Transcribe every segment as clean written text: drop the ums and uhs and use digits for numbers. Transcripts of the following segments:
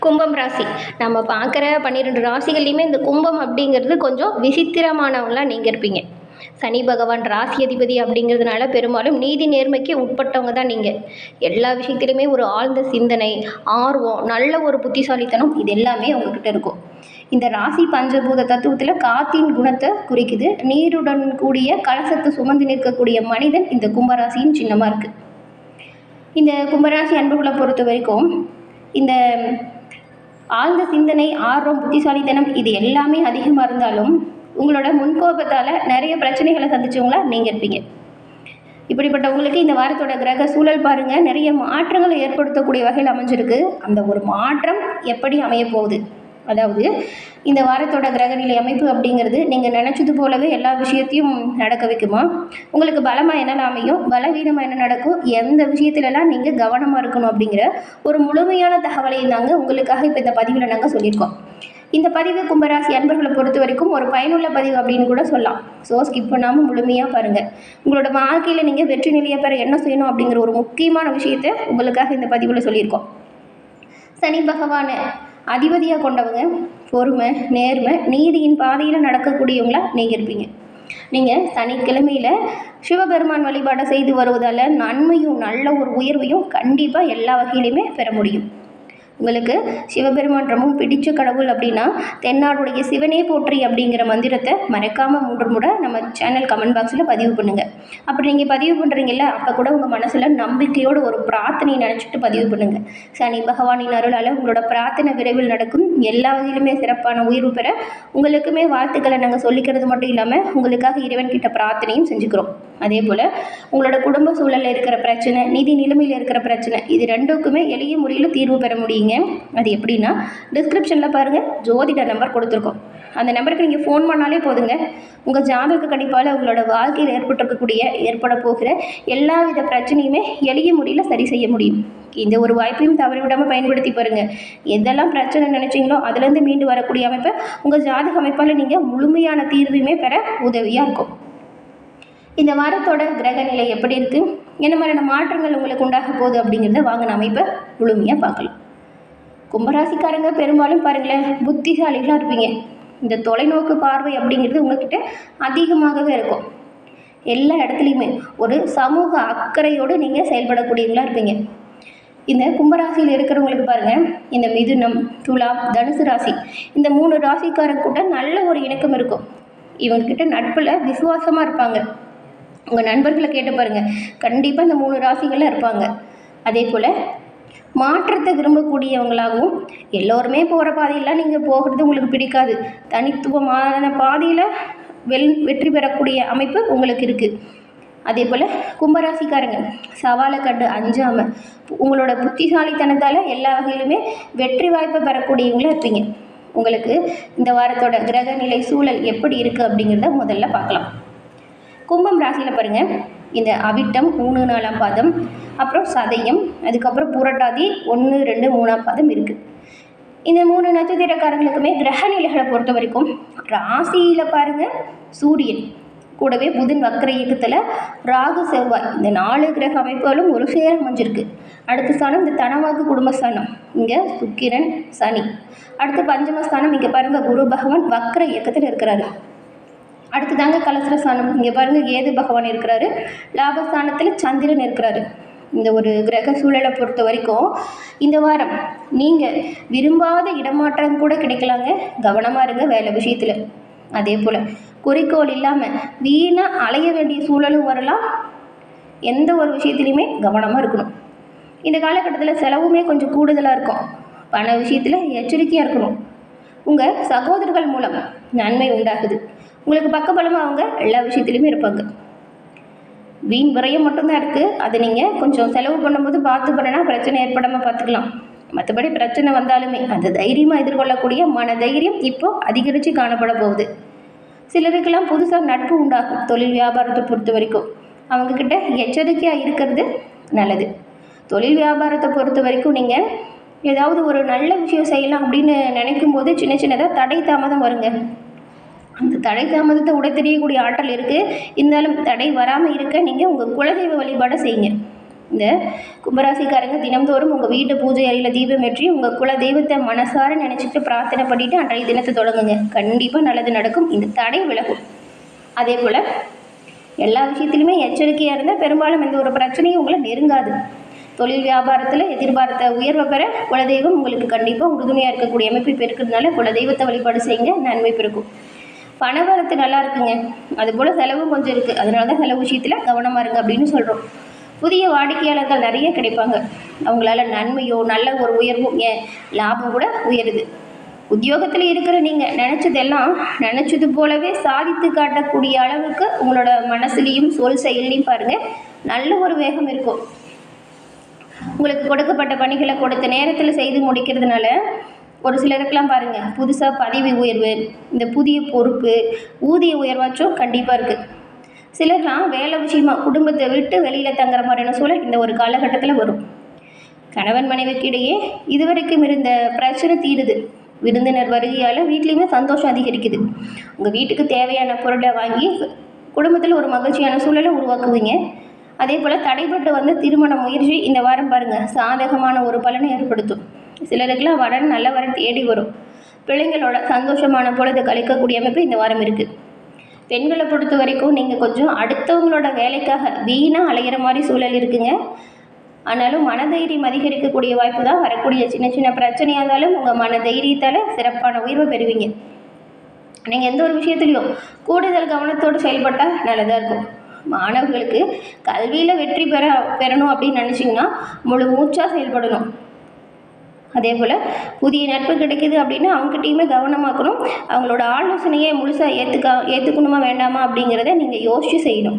கும்பம் ராசி. நம்ம பார்க்குற 12 ராசிகள்லையுமே இந்த கும்பம் அப்படிங்கிறது கொஞ்சம் விசித்திரமானவங்களாக நீங்கள் இருப்பீங்க. சனி பகவான் ராசி அதிபதி அப்படிங்கிறதுனால பெரும்பாலும் நீதி நேர்மைக்கு உட்பட்டவங்க தான் நீங்கள். எல்லா விஷயத்திலுமே ஒரு ஆழ்ந்த சிந்தனை, ஆர்வம், நல்ல ஒரு புத்திசாலித்தனம் இது எல்லாமே உங்ககிட்ட இருக்கும். இந்த ராசி பஞ்சபூத தத்துவத்தில் காத்தின் குணத்தை குறிக்குது. நீருடன் கூடிய கலசத்தை சுமந்து நிற்கக்கூடிய மனிதன் இந்த கும்பராசியின் சின்னமாக இருக்குது. இந்த கும்பராசி அன்புகளை பொறுத்த வரைக்கும் இந்த ஆழ்ந்த சிந்தனை, ஆர்வம், புத்திசாலித்தனம் இது எல்லாமே அதிகமாக இருந்தாலும் உங்களோட முன்கோபத்தால் நிறைய பிரச்சனைகளை சந்திச்சவங்களா நீங்கள் இருப்பீங்க. இப்படிப்பட்டவங்களுக்கு இந்த வாரத்தோட கிரக சூழல் பாருங்கள், நிறைய மாற்றங்களை ஏற்படுத்தக்கூடிய வகையில் அமைஞ்சிருக்கு. அந்த ஒரு மாற்றம் எப்படி அமைய போகுது, அதாவது இந்த வாரத்தோட கிரகநிலை அமைப்பு அப்படிங்கிறது நீங்கள் நினச்சது போலவே எல்லா விஷயத்தையும் நடக்க வைக்குமா? உங்களுக்கு பலமாக என்னென்ன அமையும், பலவீனமாக என்ன நடக்கும், எந்த விஷயத்துலலாம் நீங்கள் கவனமாக இருக்கணும் அப்படிங்கிற ஒரு முழுமையான தகவலை தாங்க உங்களுக்காக இப்போ இந்த பதிவில் நாங்கள் சொல்லியிருக்கோம். இந்த பதிவு கும்பராசி அன்பர்களை பொறுத்த வரைக்கும் ஒரு பயனுள்ள பதிவு அப்படின்னு கூட சொல்லலாம். ஸோ ஸ்கிப் பண்ணாமல் முழுமையாக பாருங்கள். உங்களோட வாழ்க்கையில் நீங்கள் வெற்றி நிலையை பெற என்ன செய்யணும் அப்படிங்கிற ஒரு முக்கியமான விஷயத்தை உங்களுக்காக இந்த பதிவில் சொல்லியிருக்கோம். சனி பகவானை அதிபதியாக கொண்டவங்க பொறுமை, நேர்மை, நீதியின் பாதையில் நடக்கக்கூடியவங்களா நீங்கள் இருப்பீங்க. நீங்கள் சனிக்கிழமையில் சிவபெருமான் வழிபாடை செய்து வருவதால் நன்மையும் நல்ல ஒரு உயர்வையும் கண்டிப்பாக எல்லா வகையிலையுமே பெற முடியும். உங்களுக்கு சிவபெருமான் ரொம்ப பிடிச்ச கடவுள் அப்படின்னா தென்னாடுடைய சிவனே போற்றி அப்படிங்கிற மந்திரத்தை மறக்காமல் 3 முறை நம்ம சேனல் கமெண்ட் பாக்ஸில் பதிவு பண்ணுங்கள். அப்படி நீங்கள் பதிவு பண்ணுறீங்கல்ல, அப்போ கூட உங்கள் மனசில் நம்பிக்கையோடு ஒரு பிரார்த்தனையை நினச்சிட்டு பதிவு பண்ணுங்கள். சனி பகவானின் அருளால் உங்களோட பிரார்த்தனை விரைவில் நடக்கும். எல்லா வகையிலுமே சிறப்பான உயர்வு பெற உங்களுக்குமே வாழ்த்துக்களை நாங்கள் சொல்லிக்கிறது மட்டும் இல்லாமல் உங்களுக்காக இறைவன்கிட்ட பிரார்த்தனையும் செஞ்சுக்கிறோம். அதே போல் உங்களோட குடும்ப சூழலில் இருக்கிற பிரச்சனை, நிதி நிலைமையில் இருக்கிற பிரச்சனை இது ரெண்டுக்குமே எளிய முறையில் தீர்வு பெற முடியுங்க. அது எப்படின்னா டிஸ்கிரிப்ஷனில் பாருங்கள், ஜோதிட நம்பர் கொடுத்துருக்கோம். அந்த நம்பருக்கு நீங்கள் ஃபோன் பண்ணாலே போதுங்க. உங்கள் ஜாதக கணிப்பால் உங்களோட வாழ்க்கையில் ஏற்பட போகிற எல்லா வித பிரச்சனையுமே எளிய முறையில் சரி செய்ய முடியும். இந்த ஒரு வாய்ப்பையும் தவறிவிடாமல் பயன்படுத்தி பாருங்கள். எதெல்லாம் பிரச்சனை நினச்சிங்களோ அதுலேருந்து மீண்டு வரக்கூடிய அமைப்பை உங்கள் ஜாதக அமைப்பால் நீங்கள் முழுமையான தீர்வையுமே பெற உதவியாக இருக்கும். இந்த வாரத்தோட கிரகநிலை எப்படி இருக்குது, என்ன மாதிரியான மாற்றங்கள் உங்களுக்கு உண்டாக போகுது அப்படிங்கிறத வாங்க நம்ம இப்போ முழுமையாக பார்க்கலாம். கும்பராசிக்காரங்க பெரும்பாலும் பாருங்களேன் புத்திசாலிகளாக இருப்பீங்க. இந்த தொலைநோக்கு பார்வை அப்படிங்கிறது உங்கள்கிட்ட அதிகமாகவே இருக்கும். எல்லா இடத்துலையுமே ஒரு சமூக அக்கறையோடு நீங்கள் செயல்படக்கூடியவங்களாக இருப்பீங்க. இந்த கும்பராசியில் இருக்கிறவங்களுக்கு பாருங்கள், இந்த மிதுனம், துலாம், தனுசு ராசி இந்த 3 ராசிக்காரங்க கூட நல்ல ஒரு இணக்கம் இருக்கும். இவங்கக்கிட்ட நட்பில் விசுவாசமாக இருப்பாங்க. உங்கள் நண்பர்களை கேட்டு பாருங்கள், கண்டிப்பாக இந்த 3 ராசிகளில் இருப்பாங்க. அதே போல் மாற்றத்தை விரும்பக்கூடியவங்களாகவும், எல்லோருமே போகிற பாதையெல்லாம் நீங்கள் போகிறது உங்களுக்கு பிடிக்காது, தனித்துவமான பாதையில் வெற்றி பெறக்கூடிய அமைப்பு உங்களுக்கு இருக்குது. அதே போல் கும்பராசிக்காரங்க சவாலை கண்டு அஞ்சாமல் உங்களோட புத்திசாலித்தனத்தால் எல்லா வகையிலுமே வெற்றி வாய்ப்பை பெறக்கூடியவங்களாக இருப்பீங்க. உங்களுக்கு இந்த வாரத்தோட கிரகநிலை சூழல் எப்படி இருக்குது அப்படிங்கிறத முதல்ல பார்க்கலாம். கும்பம் ராசியில் பாருங்கள், இந்த அவிட்டம் 3, 4ஆம் பாதம், அப்புறம் சதயம், அதுக்கப்புறம் புரட்டாதி 1, 2, 3ஆம் பாதம் இருக்குது. இந்த 3 நட்சத்திரக்காரங்களுக்குமே கிரகநிலைகளை பொறுத்த வரைக்கும் ராசியில் பாருங்கள் சூரியன் கூடவே புதன் வக்ர இயக்கத்தில் ராகு, செவ்வாய் இந்த 4 கிரக அமைப்புகளும் ஒரு சேர அமைஞ்சிருக்கு. அடுத்த ஸ்தானம் இந்த தனவாக்கு குடும்பஸ்தானம், இங்கே சுக்கிரன், சனி. அடுத்து பஞ்சமஸ்தானம் இங்கே பாருங்கள் குரு பகவான் வக்ர இயக்கத்தில் இருக்கிறாரு. அடுத்ததாங்க கலசரஸ்தானம், இங்கே பாருங்கள் கேது பகவான் இருக்கிறாரு. லாபஸ்தானத்தில் சந்திரன் இருக்கிறாரு. இந்த ஒரு கிரக சூழலை பொறுத்த வரைக்கும் இந்த வாரம் நீங்கள் விரும்பாத இடமாற்றம் கூட கிடைக்கலாங்க. கவனமாக இருங்க வேலை விஷயத்தில். அதே போல் குறிக்கோள் இல்லாமல் வீணாக அலைய வேண்டிய சூழலும் வரலாம். எந்த ஒரு விஷயத்துலையுமே கவனமாக இருக்கணும். இந்த காலகட்டத்தில் செலவுமே கொஞ்சம் கூடுதலாக இருக்கும். பண விஷயத்தில் எச்சரிக்கையாக இருக்கணும். உங்கள் சகோதரர்கள் மூலம் நன்மை உண்டாகுது. உங்களுக்கு பக்கபலமாக அவங்க எல்லா விஷயத்துலையுமே இருப்பாங்க. வீண் விரயம் மட்டும்தான் இருக்குது. அதை நீங்கள் கொஞ்சம் செலவு பண்ணும்போது பார்த்து பண்ணனா பிரச்சனை ஏற்படாமல் பார்த்துக்கலாம். மற்றபடி பிரச்சனை வந்தாலுமே அந்த தைரியமாக எதிர்கொள்ளக்கூடிய மன தைரியம் இப்போது அதிகரித்து காணப்பட போகுது. சிலருக்கெல்லாம் புதுசாக நட்பு உண்டாகும். தொழில் வியாபாரத்தை பொறுத்த வரைக்கும் அவங்கக்கிட்ட எச்சரிக்கையாக இருக்கிறது நல்லது. தொழில் வியாபாரத்தை பொறுத்த வரைக்கும் நீங்கள் ஏதாவது ஒரு நல்ல விஷயம் செய்யலாம் அப்படின்னு நினைக்கும் போது சின்ன சின்னதாக தடை தாமதம் வருங்க. அந்த தடை தாமதத்தை உடை தெரியக்கூடிய ஆற்றல் இருக்குது. இருந்தாலும் தடை வராமல் இருக்க நீங்கள் உங்கள் குலதெய்வ வழிபாடை செய்யுங்க. இந்த கும்பராசிக்காரங்க தினம்தோறும் உங்கள் வீட்டு பூஜை அறையில் தீபம் ஏற்றி உங்கள் குல தெய்வத்தை மனசார நினச்சிட்டு பிரார்த்தனை பண்ணிவிட்டு அன்றைய தினத்தை தொடங்குங்க. கண்டிப்பாக நல்லது நடக்கும். இந்த தடை விலகும். அதே போல் எல்லா விஷயத்துலையுமே எச்சரிக்கையாக இருந்தால் பெரும்பாலும் எந்த ஒரு பிரச்சனையும் உங்களை நெருங்காது. தொழில் வியாபாரத்தில் எதிர்பார்த்த உயர்வை பெற குலதெய்வம் உங்களுக்கு கண்டிப்பாக உறுதுணையாக இருக்கக்கூடிய அமைப்பு இப்போ இருக்கிறதுனால குலதெய்வத்தை வழிபாடு செய்யுங்க, நன்மை பிறக்கும். பணவரத்து நல்லா இருக்குங்க. அதுபோல் செலவும் கொஞ்சம் இருக்குது. அதனால தான் செலவு விஷயத்தில் கவனமாக இருங்க அப்படின்னு சொல்கிறோம். புதிய வாடிக்கையாளர்கள் நிறைய கிடைப்பாங்க. அவங்களால நன்மையோ நல்ல ஒரு உயர்வும் லாபம் கூட உயருது. உத்தியோகத்தில் இருக்கிற நீங்கள் நினச்சது போலவே சாதித்து காட்டக்கூடிய அளவுக்கு உங்களோட மனசுலேயும் சொல் செயல்லையும் பாருங்கள் நல்ல ஒரு வேகம் இருக்கும். உங்களுக்கு கொடுக்கப்பட்ட பணிகளை கொடுத்த நேரத்தில் செய்து முடிக்கிறதுனால ஒரு சிலருக்கெல்லாம் பாருங்கள் புதுசாக பதவி உயர்வு, இந்த புதிய பொறுப்பு, ஊதிய உயர்வாச்சும் கண்டிப்பாக இருக்குது. சிலர்லாம் வேலை விஷயமா குடும்பத்தை விட்டு வெளியில் தங்குற மாதிரியான சூழல் இந்த ஒரு காலகட்டத்தில் வரும். கணவன் மனைவிக்கு இடையே இதுவரைக்கும் இருந்த பிரச்சனை தீருது. விருந்தினர் வருகையால் வீட்லேயுமே சந்தோஷம் அதிகரிக்குது. உங்கள் வீட்டுக்கு தேவையான பொருளை வாங்கி குடும்பத்தில் ஒரு மகிழ்ச்சியான சூழலை உருவாக்குவீங்க. அதே போல் தடைப்பட்டு வந்த திருமண முயற்சி இந்த வாரம் பாருங்கள் சாதகமான ஒரு பலனை ஏற்படுத்தும். சிலருக்கெல்லாம் வரன் நல்ல வரன் தேடி வரும். பிள்ளைங்களோட சந்தோஷமான பொழுது கழிக்கக்கூடிய அமைப்பு இந்த வாரம் இருக்குது. பெண்களை பொறுத்த வரைக்கும் நீங்கள் கொஞ்சம் அடுத்தவங்களோட வேலைக்காக வீணாக அலையிற மாதிரி சூழல் இருக்குங்க. ஆனாலும் மனதைரியம் அதிகரிக்கக்கூடிய வாய்ப்பு தான். வரக்கூடிய சின்ன சின்ன பிரச்சனையாக இருந்தாலும் உங்கள் மன தைரியத்தால் சிறப்பான உயர்வை பெறுவீங்க. நீங்கள் எந்த ஒரு விஷயத்துலையும் கூடுதல் கவனத்தோடு செயல்பட்டால் நல்லதாக இருக்கும். மாணவர்களுக்கு கல்வியில் வெற்றி பெறணும் அப்படின்னு நினச்சிங்கன்னா முழு மூச்சாக செயல்படணும். அதே போல் புதிய நட்பு கிடைக்கிது அப்படின்னா அவங்ககிட்டையுமே கவனமாக்கணும். அவங்களோட ஆலோசனையை முழுசாக ஏற்றுக்கணுமா வேண்டாமா அப்படிங்கிறத நீங்கள் யோசித்து செய்யணும்.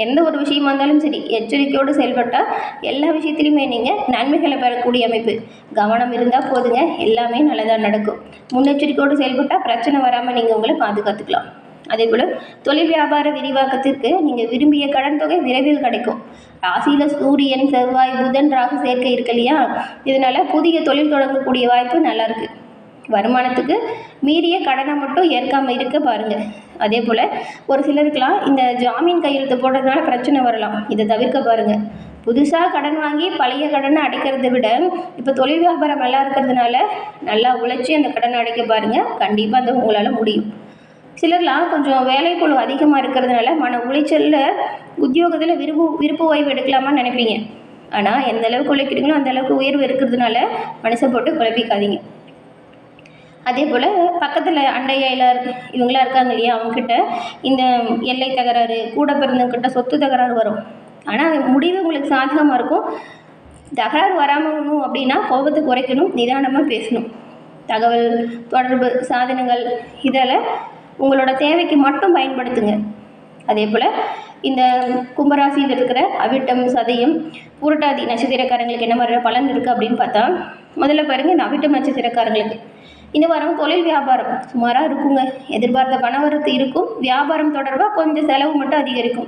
எந்த ஒரு விஷயமா இருந்தாலும் சரி எச்சரிக்கையோடு செயல்பட்டால் எல்லா விஷயத்துலையுமே நீங்கள் நன்மைகளை பெறக்கூடிய அமைப்பு. கவனம் இருந்தால் போதுங்க, எல்லாமே நல்லதாக நடக்கும். முன்னெச்சரிக்கையோடு செயல்பட்டால் பிரச்சனை வராமல் நீங்கள் உங்களை பாதுகாத்துக்கலாம். அதே போல் தொழில் வியாபார விரிவாக்கத்திற்கு நீங்கள் விரும்பிய கடன் தொகை விரைவில் கிடைக்கும். ராசியில் சூரியன், செவ்வாய், புதன், ராகு சேர்க்கை இருக்கு இல்லையா, இதனால் புதிய தொழில் தொடங்கக்கூடிய வாய்ப்பு நல்லாயிருக்கு. வருமானத்துக்கு மீறிய கடனை மட்டும் ஏற்காமல் இருக்க பாருங்கள். அதே போல் ஒரு சிலருக்கெலாம் இந்த ஜாமீன் கையெழுத்து போடுறதுனால பிரச்சனை வரலாம். இதை தவிர்க்க பாருங்கள். புதுசாக கடன் வாங்கி பழைய கடனை அடைக்கிறத விட இப்போ தொழில் வியாபாரம் நல்லா இருக்கிறதுனால நல்லா உழைச்சி அந்த கடனை அடைக்க பாருங்கள். கண்டிப்பாக அது உங்களால் முடியும். சிலர்லாம் கொஞ்சம் வேலைப்பளு அதிகமாக இருக்கிறதுனால மன உளைச்சலில் உத்தியோகத்தில் விருப்பு ஓய்வு எடுக்கலாமான்னு நினைப்பீங்க. ஆனால் எந்த அளவுக்கு உழைக்கிறீங்களோ அந்த அளவுக்கு உயர்வு இருக்கிறதுனால மனசை போட்டு குழப்பிக்காதீங்க. அதே போல் பக்கத்தில் அண்டையில இவங்களாம் இருக்காங்க இல்லையா, அவங்கக்கிட்ட இந்த எல்லை தகராறு, கூட பிறந்தவங்கிட்ட சொத்து தகராறு வரும். ஆனால் முடிவு உங்களுக்கு சாதகமாக இருக்கும். தகராறு வராமணும் அப்படின்னா கோபத்தை குறைக்கணும், நிதானமாக பேசணும். தகவல் தொடர்பு சாதனங்கள் இதில் உங்களோட தேவைக்கு மட்டும் பயன்படுத்துங்க. அதே போல் இந்த கும்பராசியில் இருக்கிற அவிட்டம், சதயம், புரட்டாதி நட்சத்திரக்காரங்களுக்கு என்ன மாதிரி பலன் இருக்குது அப்படின்னு பார்த்தா, முதல்ல பாருங்கள் இந்த அவிட்டம் நட்சத்திரக்காரங்களுக்கு இந்த வாரம் தொழில் வியாபாரம் சுமாராக இருக்குங்க. எதிர்பார்த்த பணவரத்து இருக்கும். வியாபாரம் தொடர்பாக கொஞ்சம் செலவு மட்டும் அதிகரிக்கும்.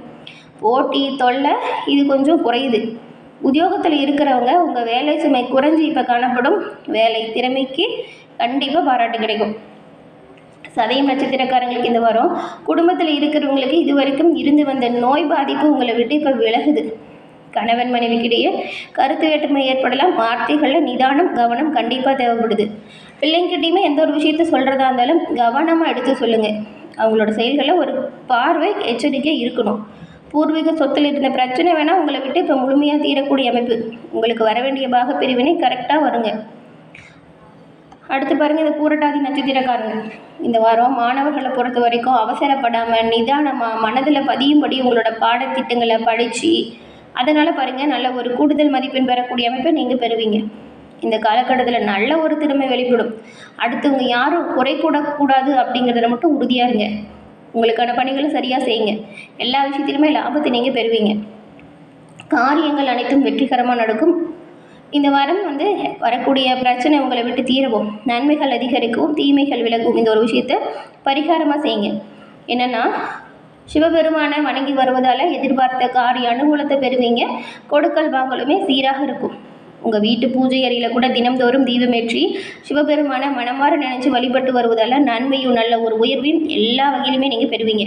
போட்டி தொல்லை இது கொஞ்சம் குறையுது. உத்தியோகத்தில் இருக்கிறவங்க உங்கள் வேலை சுமை குறைஞ்சி இப்போ காணப்படும். வேலை திறமைக்கு கண்டிப்பாக பாராட்டு கிடைக்கும். சதயம் நட்சத்திரக்காரங்களுக்கு இந்த வாரம் குடும்பத்தில் இருக்கிறவங்களுக்கு இதுவரைக்கும் இருந்து வந்த நோய் பாதிப்பு உங்களை விட்டு இப்போ விலகுது. கணவன் மனைவிக்கிடையே கருத்து வேற்றுமை ஏற்படலாம். வார்த்தைகளில் நிதானம், கவனம் கண்டிப்பாக தேவைப்படுது. பிள்ளைங்கிட்டையுமே எந்த ஒரு விஷயத்த சொல்கிறதா இருந்தாலும் கவனமாக எடுத்து சொல்லுங்கள். அவங்களோட செயல்களில் ஒரு பார்வை எச்சரிக்கை இருக்கணும். பூர்வீக சொத்தில் இருந்த பிரச்சனை வேணால் உங்களை விட்டு இப்போ முழுமையாக தீரக்கூடிய அமைப்பு. உங்களுக்கு வர வேண்டிய பாக பிரிவினை கரெக்டாக வருங்க. அடுத்து பாருங்கள் இந்த பூரட்டாதி நட்சத்திரக்காரங்க இந்த வாரம் மாணவர்களை பொறுத்த வரைக்கும் அவசரப்படாமல் நிதானமாக மனதில் பதியும்படி உங்களோட பாடத்திட்டங்களை படித்து அதனால் பாருங்கள் நல்ல ஒரு கூடுதல் மதிப்பெண் பெறக்கூடிய அமைப்பை நீங்கள் பெறுவீங்க. இந்த காலகட்டத்தில் நல்ல ஒரு திறமை வெளிப்படும். அடுத்தவங்க யாரும் குறை கூடக்கூடாது அப்படிங்கிறத மட்டும் உறுதியாக இருங்க. உங்களுக்கான பணிகளை சரியாக செய்யுங்க. எல்லா விஷயத்திலுமே லாபத்தை நீங்கள் பெறுவீங்க. காரியங்கள் அனைத்தும் வெற்றிகரமாக நடக்கும். இந்த வாரம் வரக்கூடிய பிரச்சனை உங்களை விட்டு தீரவும், நன்மைகள் அதிகரிக்கும், தீமைகள் விலகும். இந்த ஒரு விஷயத்தை பரிகாரமாக செய்யுங்க. என்னென்னா சிவபெருமானை வணங்கி வருவதால் எதிர்பார்த்த காரிய அனுகூலத்தை பெறுவீங்க. கொடுக்கல் வாங்கலுமே சீராக இருக்கும். உங்கள் வீட்டு பூஜை அறையில் கூட தினம்தோறும் தீபமேற்றி சிவபெருமானை மனமாற நினைச்சு வழிபட்டு வருவதால் நன்மையும் நல்ல ஒரு உயர்வையும் எல்லா வகையிலுமே நீங்கள் பெறுவீங்க.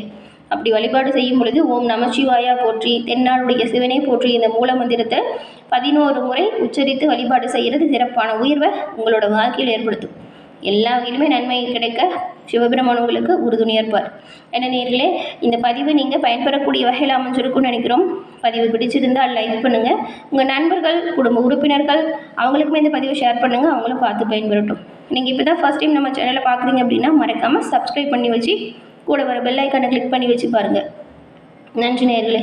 அப்படி வழிபாடு செய்யும் பொழுது ஓம் நமசிவாயா போற்றி, தென்னாடுடைய சிவனை போற்றி இந்த மூல மந்திரத்தை 11 முறை உச்சரித்து வழிபாடு செய்கிறது சிறப்பான உயர்வை உங்களோட வாழ்க்கையில் ஏற்படுத்தும். எல்லா வகையிலுமே நன்மை கிடைக்க சிவபெருமான் உங்களுக்கு உறுதுணையாக இருப்பார். என்ன நேர்களே, இந்த பதிவு நீங்கள் பயன்பெறக்கூடிய வகையில் அமைஞ்சிருக்கும்னு நினைக்கிறோம். பதிவு பிடிச்சிருந்தால் லைக் பண்ணுங்கள். உங்கள் நண்பர்கள், குடும்ப உறுப்பினர்கள் அவங்களுக்குமே இந்த பதிவை ஷேர் பண்ணுங்கள், அவங்களும் பார்த்து பயன்பெறட்டும். நீங்கள் இப்போ தான் ஃபஸ்ட் டைம் நம்ம சேனலை பார்க்குறீங்க அப்படின்னா மறக்காமல் சப்ஸ்கிரைப் பண்ணி வச்சு கூட வர பெல் ஐக்கானை கிளிக் பண்ணி வச்சு பாருங்கள். நன்றி நேர்களே.